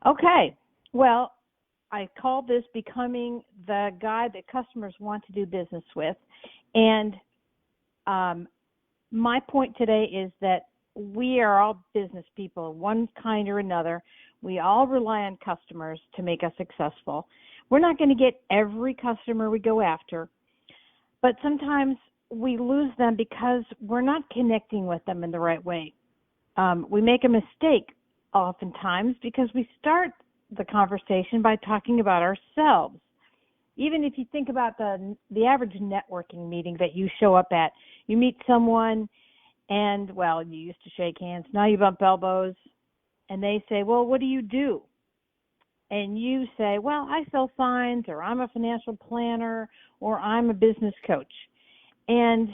Okay. Well, I call this becoming the guy that customers want to do business with. And um, my point today is that we are all business people of one kind or another. We all rely on customers to make us successful. We're not going to get every customer we go after, but sometimes we lose them because we're not connecting with them in the right way. We make a mistake oftentimes because we start the conversation by talking about ourselves. Even if you think about the average networking meeting that you show up at, you meet someone and, well, you used to shake hands, now you bump elbows, and they say, well, what do you do? And you say, well, I sell signs, or I'm a financial planner, or I'm a business coach. And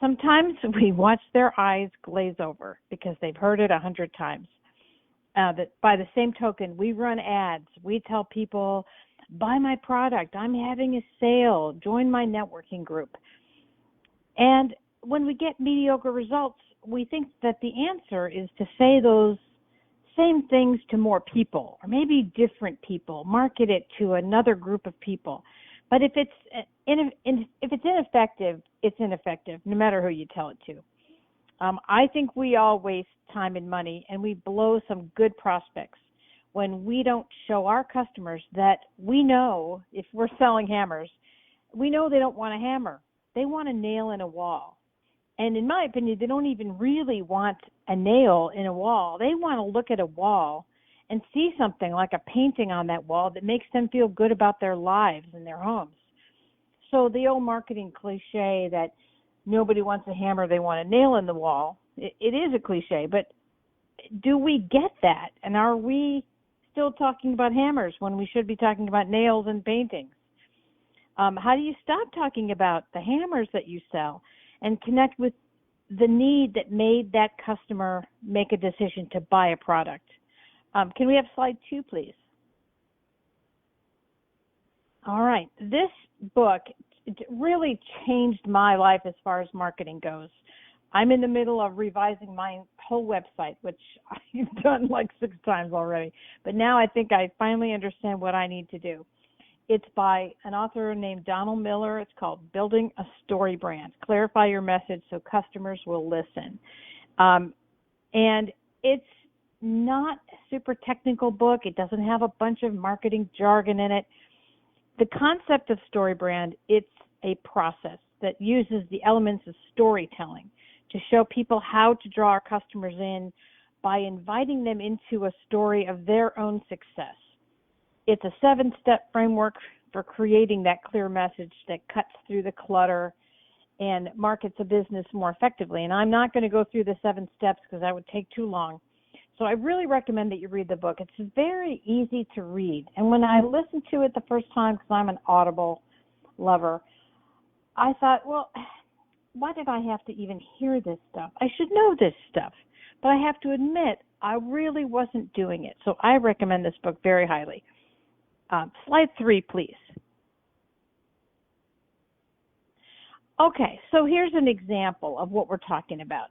sometimes we watch their eyes glaze over because they've heard it 100 times. That by the same token, we run ads. We tell people, buy my product. I'm having a sale. Join my networking group. And when we get mediocre results, we think that the answer is to say those same things to more people, or maybe different people, market it to another group of people. But if it's ineffective, it's ineffective, no matter who you tell it to. I think we all waste time and money, and we blow some good prospects when we don't show our customers that we know, if we're selling hammers, we know they don't want a hammer. They want a nail in a wall. And in my opinion, they don't even really want a nail in a wall. They want to look at a wall and see something like a painting on that wall that makes them feel good about their lives and their homes. So the old marketing cliche that nobody wants a hammer, they want a nail in the wall, it is a cliche, but do we get that? And are we still talking about hammers when we should be talking about nails and paintings? How do you stop talking about the hammers that you sell and connect with the need that made that customer make a decision to buy a product? Can we have slide 2, please? All right. This book really changed my life as far as marketing goes. I'm in the middle of revising my whole website, which I've done like 6 times already. But now I think I finally understand what I need to do. It's by an author named Donald Miller. It's called Building a Story Brand. Clarify your message so customers will listen. And it's not a super technical book. It doesn't have a bunch of marketing jargon in it. The concept of story brand, it's a process that uses the elements of storytelling to show people how to draw our customers in by inviting them into a story of their own success. It's a 7-step framework for creating that clear message that cuts through the clutter and markets a business more effectively. And I'm not going to go through the 7 steps because that would take too long. So I really recommend that you read the book. It's very easy to read. And when I listened to it the first time, because I'm an Audible lover, I thought, well, why did I have to even hear this stuff? I should know this stuff. But I have to admit, I really wasn't doing it. So I recommend this book very highly. Slide 3, please. Okay, so here's an example of what we're talking about.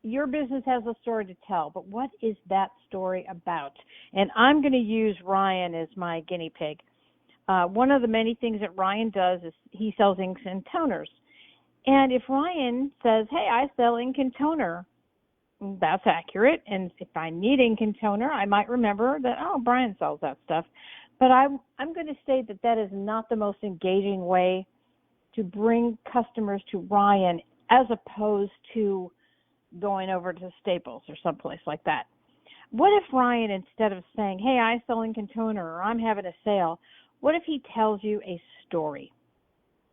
Your business has a story to tell, but what is that story about? And I'm going to use Ryan as my guinea pig. One of the many things that Ryan does is he sells inks and toners. And if Ryan says, hey, I sell ink and toner, that's accurate. And if I need ink and toner, I might remember that, oh, Brian sells that stuff. But I'm going to say that that is not the most engaging way to bring customers to Ryan as opposed to going over to Staples or someplace like that. What if Ryan, instead of saying, hey, I sell ink and toner, or I'm having a sale, what if he tells you a story?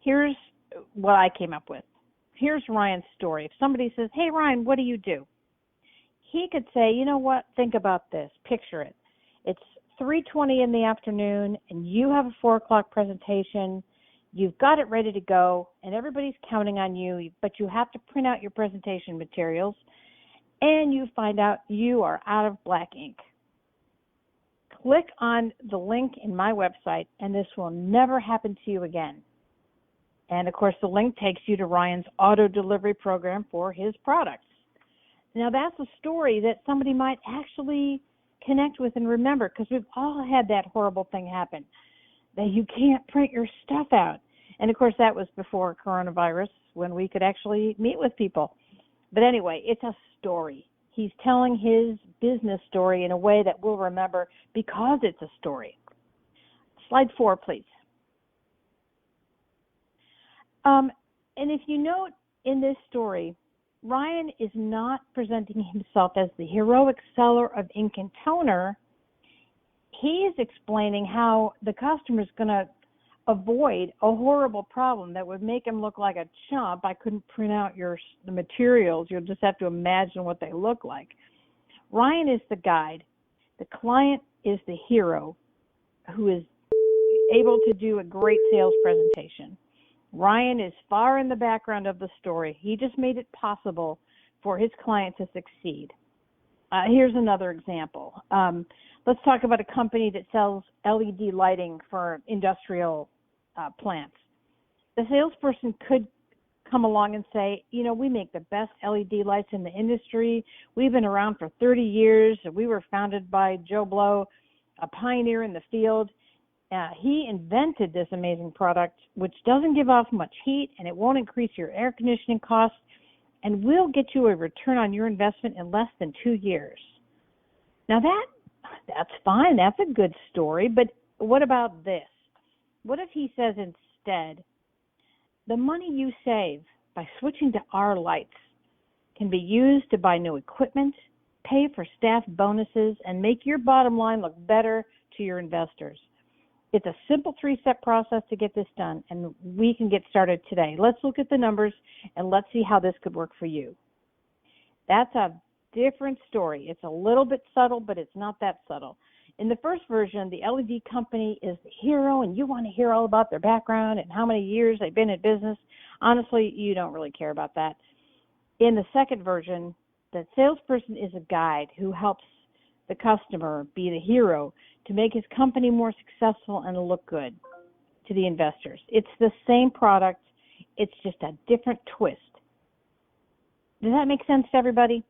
Here's what I came up with. Here's Ryan's story. If somebody says, hey, Ryan, what do you do? He could say, you know what, think about this, picture it. It's 3:20 in the afternoon, and you have a 4 o'clock presentation. You've got it ready to go, and everybody's counting on you, but you have to print out your presentation materials, and you find out you are out of black ink. Click on the link in my website, and this will never happen to you again. And, of course, the link takes you to Ryan's auto delivery program for his products. Now, that's a story that somebody might actually connect with and remember, because we've all had that horrible thing happen, that you can't print your stuff out. And, of course, that was before coronavirus, when we could actually meet with people. But anyway, it's a story. He's telling his business story in a way that we'll remember because it's a story. Slide 4, please. And if you note in this story, Ryan is not presenting himself as the heroic seller of ink and toner. He is explaining how the customer is going to avoid a horrible problem that would make him look like a chump. I couldn't print out the materials. You'll just have to imagine what they look like. Ryan is the guide. The client is the hero who is able to do a great sales presentation. Ryan is far in the background of the story. He just made it possible for his client to succeed. Here's another example. Let's talk about a company that sells LED lighting for industrial plants. The salesperson could come along and say, you know, we make the best LED lights in the industry. We've been around for 30 years. We were founded by Joe Blow, a pioneer in the field. He invented this amazing product, which doesn't give off much heat, and it won't increase your air conditioning costs, and will get you a return on your investment in less than 2 years. Now that's fine. That's a good story, but what about this? What if he says instead, the money you save by switching to our lights can be used to buy new equipment, pay for staff bonuses, and make your bottom line look better to your investors. It's a simple 3-step process to get this done, and we can get started today. Let's look at the numbers, and let's see how this could work for you. That's a different story. It's a little bit subtle, but it's not that subtle. In the first version, the LED company is the hero, and you want to hear all about their background and how many years they've been in business. Honestly, you don't really care about that. In the second version, the salesperson is a guide who helps the customer be the hero to make his company more successful and look good to the investors. It's the same product. It's just a different twist. Does that make sense to everybody?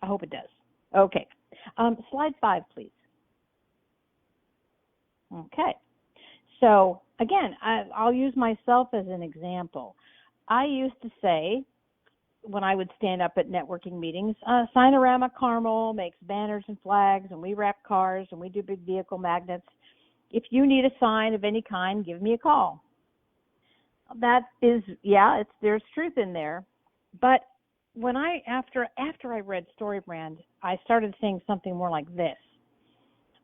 I hope it does. Okay. Slide 5, please. Okay. So, again, I'll use myself as an example. I used to say, when I would stand up at networking meetings, Signorama Carmel makes banners and flags, and we wrap cars, and we do big vehicle magnets. If you need a sign of any kind, give me a call. That is, yeah, there's truth in there. But when after I read StoryBrand, I started saying something more like this.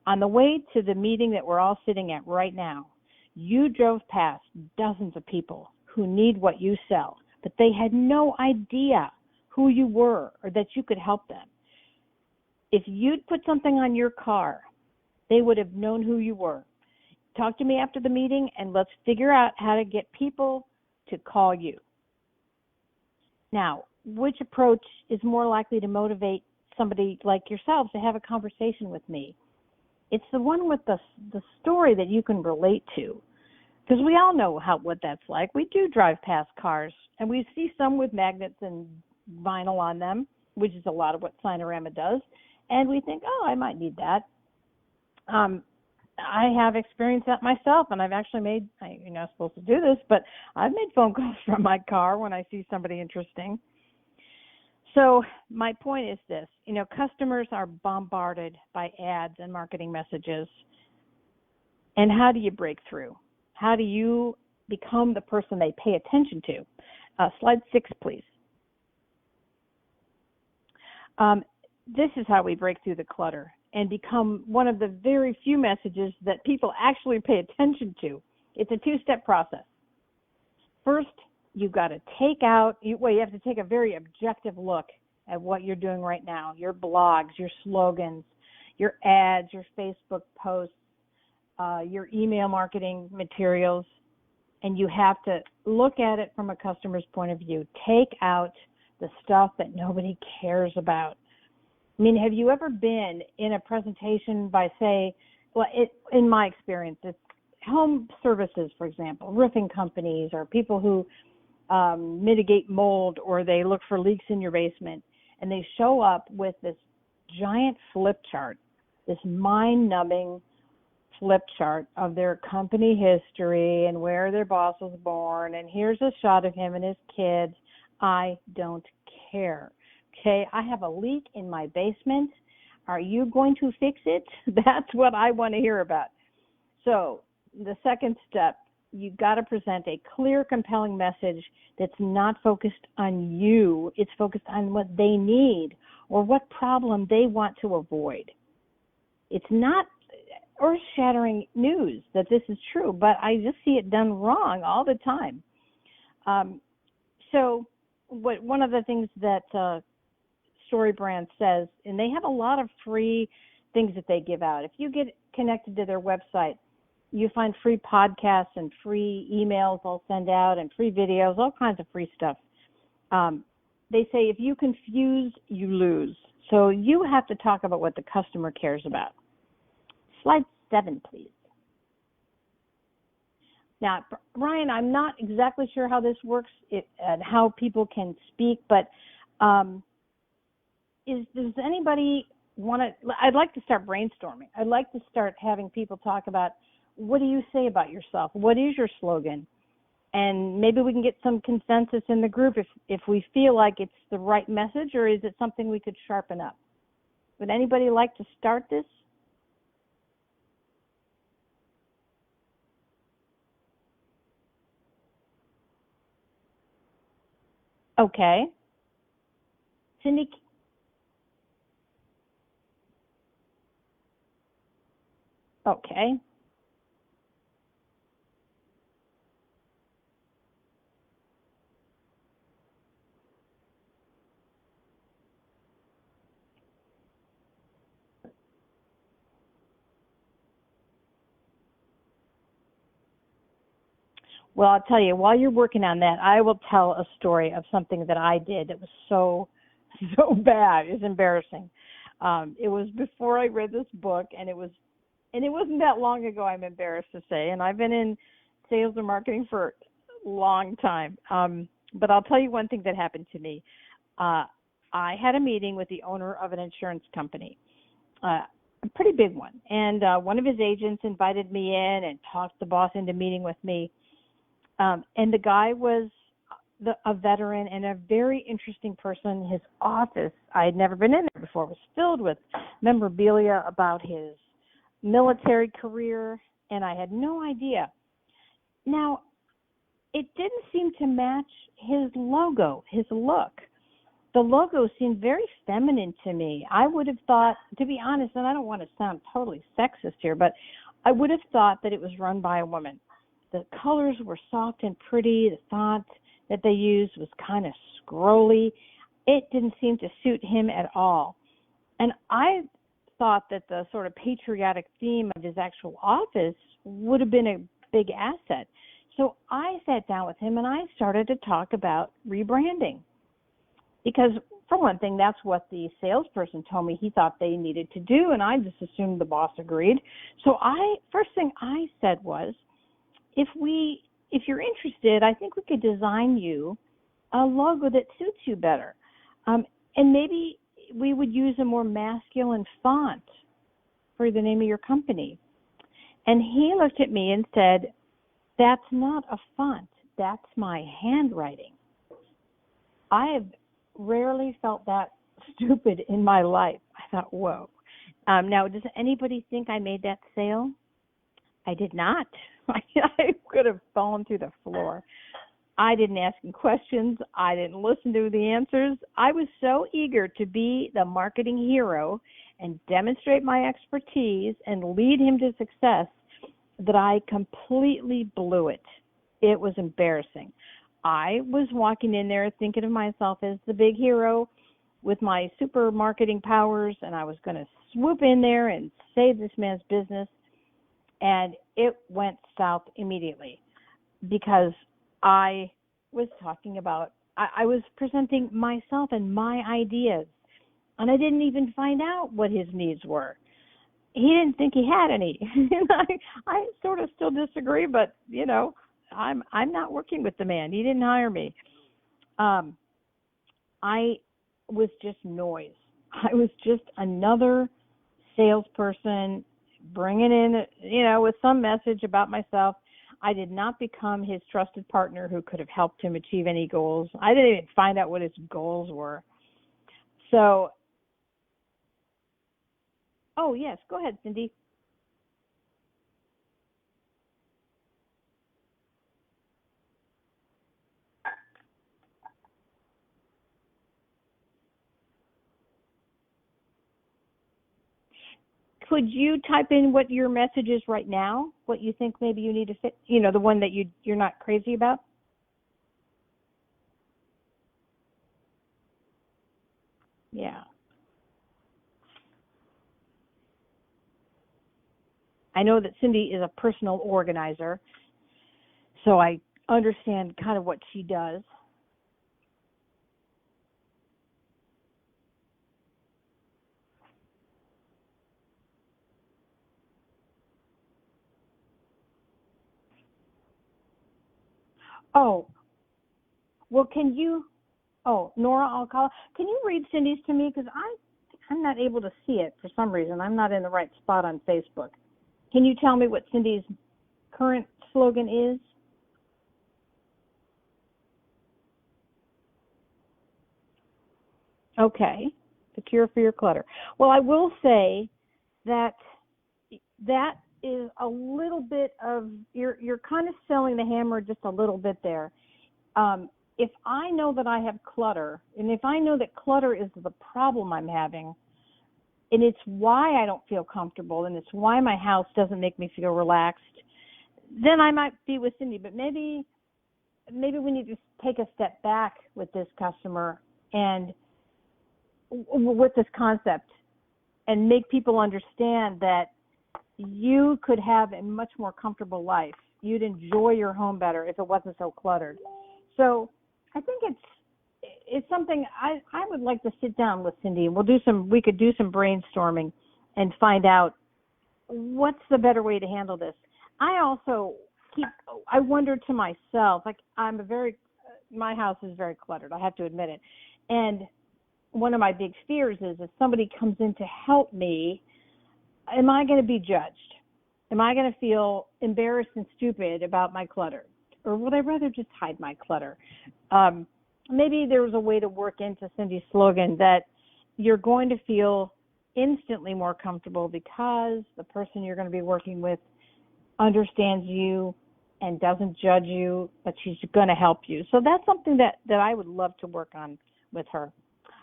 On the way to the meeting that we're all sitting at right now, you drove past dozens of people who need what you sell, but they had no idea who you were or that you could help them. If you'd put something on your car, they would have known who you were. Talk to me after the meeting, and let's figure out how to get people to call you. Now, which approach is more likely to motivate somebody like yourselves to have a conversation with me? It's the one with the story that you can relate to. Because we all know what that's like. We do drive past cars, and we see some with magnets and vinyl on them, which is a lot of what Signorama does, and we think, oh, I might need that. I have experienced that myself, and I've actually you're not supposed to do this, but I've made phone calls from my car when I see somebody interesting. So my point is this, customers are bombarded by ads and marketing messages. And how do you break through? How do you become the person they pay attention to? Slide 6, please. This is how we break through the clutter and become one of the very few messages that people actually pay attention to. It's a 2-step process. First, you've got to you have to take a very objective look at what you're doing right now, your blogs, your slogans, your ads, your Facebook posts, your email marketing materials, and you have to look at it from a customer's point of view. Take out the stuff that nobody cares about. I mean, have you ever been in a presentation by, say, in my experience, it's home services, for example, roofing companies or people who mitigate mold, or they look for leaks in your basement, and they show up with this giant flip chart, this mind-numbing flip chart of their company history and where their boss was born, and here's a shot of him and his kids. I don't care. Okay, I have a leak in my basement. Are you going to fix it? That's what I want to hear about. So the second step, you got to present a clear, compelling message that's not focused on you. It's focused on what they need or what problem they want to avoid. It's not earth-shattering news that this is true, but I just see it done wrong all the time. So one of the things that StoryBrand says, and they have a lot of free things that they give out. If you get connected to their website, you find free podcasts and free emails they'll send out and free videos, all kinds of free stuff. They say if you confuse, you lose. So you have to talk about what the customer cares about. Slide 7, please. Now, Brian, I'm not exactly sure how this works and how people can speak, but does anybody want to? I'd like to start brainstorming. I'd like to start having people talk about, what do you say about yourself? What is your slogan? And maybe we can get some consensus in the group if we feel like it's the right message, or is it something we could sharpen up? Would anybody like to start this? Okay. Cindy? Okay. Well, I'll tell you, while you're working on that, I will tell a story of something that I did that was so bad. It's embarrassing. It was before I read this book, and it wasn't that long ago, I'm embarrassed to say, and I've been in sales and marketing for a long time. But I'll tell you one thing that happened to me. I had a meeting with the owner of an insurance company, a pretty big one, and one of his agents invited me in and talked the boss into meeting with me. And the guy was a veteran and a very interesting person. His office, I had never been in there before, was filled with memorabilia about his military career, and I had no idea. Now, it didn't seem to match his logo, his look. The logo seemed very feminine to me. I would have thought, to be honest, and I don't want to sound totally sexist here, but I would have thought that it was run by a woman. The colors were soft and pretty. The font that they used was kind of scrolly. It didn't seem to suit him at all. And I thought that the sort of patriotic theme of his actual office would have been a big asset. So I sat down with him and I started to talk about rebranding. Because for one thing, that's what the salesperson told me he thought they needed to do, and I just assumed the boss agreed. So first thing I said was, if you're interested, I think we could design you a logo that suits you better. And maybe we would use a more masculine font for the name of your company. And he looked at me and said, that's not a font. That's my handwriting. I have rarely felt that stupid in my life. I thought, whoa. Now, does anybody think I made that sale? I did not. I could have fallen through the floor. I didn't ask him questions. I didn't listen to the answers. I was so eager to be the marketing hero and demonstrate my expertise and lead him to success that I completely blew it. It was embarrassing. I was walking in there thinking of myself as the big hero with my super marketing powers, and I was going to swoop in there and save this man's business. And it went south immediately because I was talking about, I was presenting myself and my ideas, and I didn't even find out what his needs were. He didn't think he had any. I sort of still disagree, but, you know, I'm not working with the man. He didn't hire me. I was just noise. I was just another salesperson bringing in, with some message about myself. I did not become his trusted partner who could have helped him achieve any goals. I didn't even find out what his goals were. So, oh, yes, go ahead, Cindy. Could you type in what your message is right now? What you think maybe you need to fit, the one that you're not crazy about? Yeah. I know that Cindy is a personal organizer, so I understand kind of what she does. Oh, well, Nora, I'll call. Can you read Cindy's to me? Because I'm not able to see it for some reason. I'm not in the right spot on Facebook. Can you tell me what Cindy's current slogan is? Okay, the cure for your clutter. Well, I will say that that is a little bit of you're kind of selling the hammer just a little bit there. If I know that I have clutter, and if I know that clutter is the problem I'm having, and it's why I don't feel comfortable, and it's why my house doesn't make me feel relaxed, then I might be with Cindy. But maybe we need to take a step back with this customer and with this concept and make people understand that you could have a much more comfortable life. You'd enjoy your home better if it wasn't so cluttered. So I think it's something I would like to sit down with Cindy, and we could do some brainstorming and find out what's the better way to handle this. I wonder to myself, like my house is very cluttered, I have to admit it. And one of my big fears is if somebody comes in to help me, am I going to be judged? Am I going to feel embarrassed and stupid about my clutter? Or would I rather just hide my clutter? Maybe there was a way to work into Cindy's slogan that you're going to feel instantly more comfortable because the person you're going to be working with understands you and doesn't judge you, but she's going to help you. So that's something that I would love to work on with her.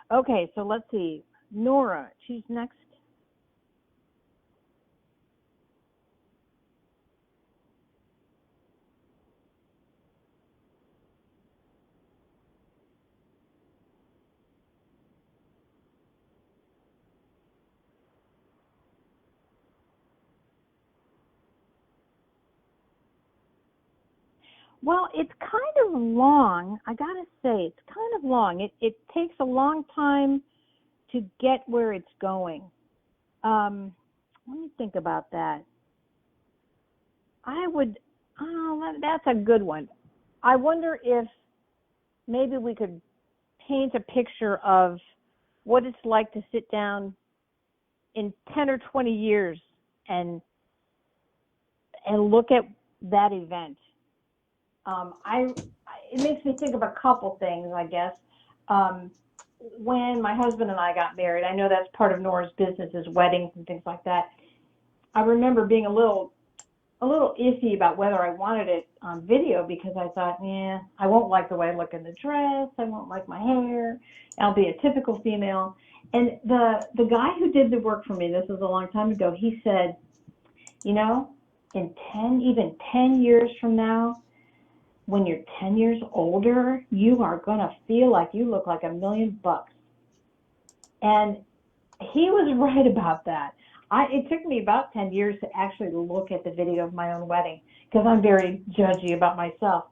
Okay, so let's see. Nora, she's next. Well, it's kind of long. I got to say, it's kind of long. It takes a long time to get where it's going. Let me think about that. That's a good one. I wonder if maybe we could paint a picture of what it's like to sit down in 10 or 20 years and look at that event. It makes me think of a couple things, I guess. When my husband and I got married, I know that's part of Nora's business is weddings and things like that. I remember being a little iffy about whether I wanted it on video because I thought, I won't like the way I look in the dress. I won't like my hair. I'll be a typical female. And the guy who did the work for me, this was a long time ago, he said, in 10 years from now, when you're 10 years older, you are going to feel like you look like $1,000,000. And he was right about that. It took me about 10 years to actually look at the video of my own wedding because I'm very judgy about myself.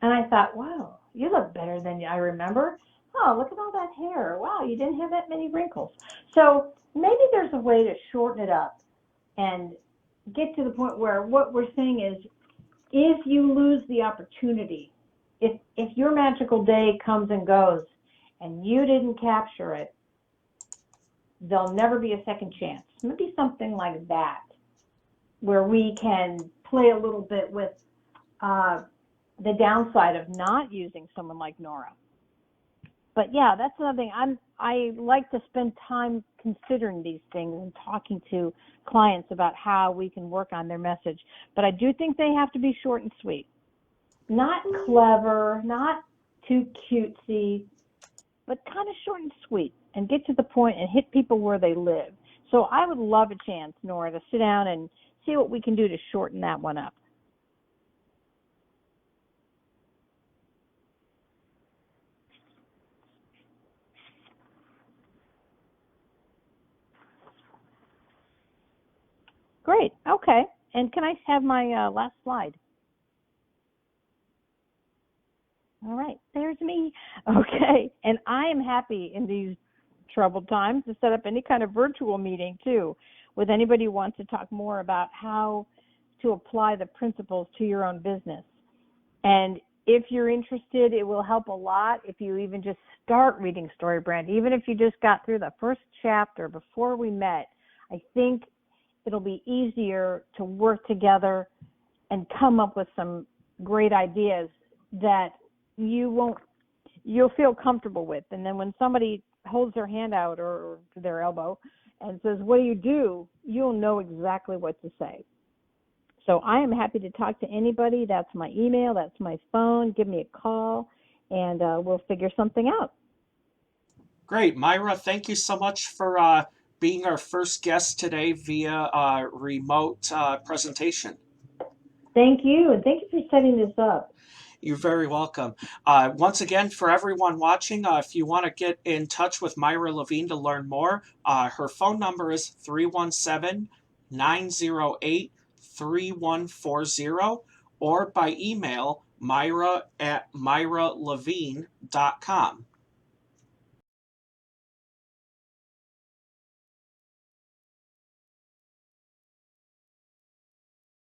And I thought, wow, you look better than I remember. Oh, look at all that hair. Wow, you didn't have that many wrinkles. So maybe there's a way to shorten it up and get to the point where what we're saying is if you lose the opportunity, if your magical day comes and goes and you didn't capture it, there'll never be a second chance. Maybe something like that, where we can play a little bit with the downside of not using someone like Nora. But yeah, that's another thing. I like to spend time considering these things and talking to clients about how we can work on their message. But I do think they have to be short and sweet. Not clever, not too cutesy, but kind of short and sweet, and get to the point and hit people where they live. So I would love a chance, Nora, to sit down and see what we can do to shorten that one up. Great. Okay. And can I have my last slide? All right. There's me. Okay. And I am happy in these troubled times to set up any kind of virtual meeting, too, with anybody who wants to talk more about how to apply the principles to your own business. And if you're interested, it will help a lot if you even just start reading StoryBrand. Even if you just got through the first chapter before we met, I think it'll be easier to work together and come up with some great ideas that you'll feel comfortable with. And then when somebody holds their hand out or their elbow and says, what do you do? You'll know exactly what to say. So I am happy to talk to anybody. That's my email. That's my phone. Give me a call, and we'll figure something out. Great. Myra, thank you so much for being our first guest today via remote presentation. Thank you, and thank you for setting this up. You're very welcome. Once again, for everyone watching, if you want to get in touch with Myra Levine to learn more, her phone number is 317-908-3140, or by email, myra@myralevine.com.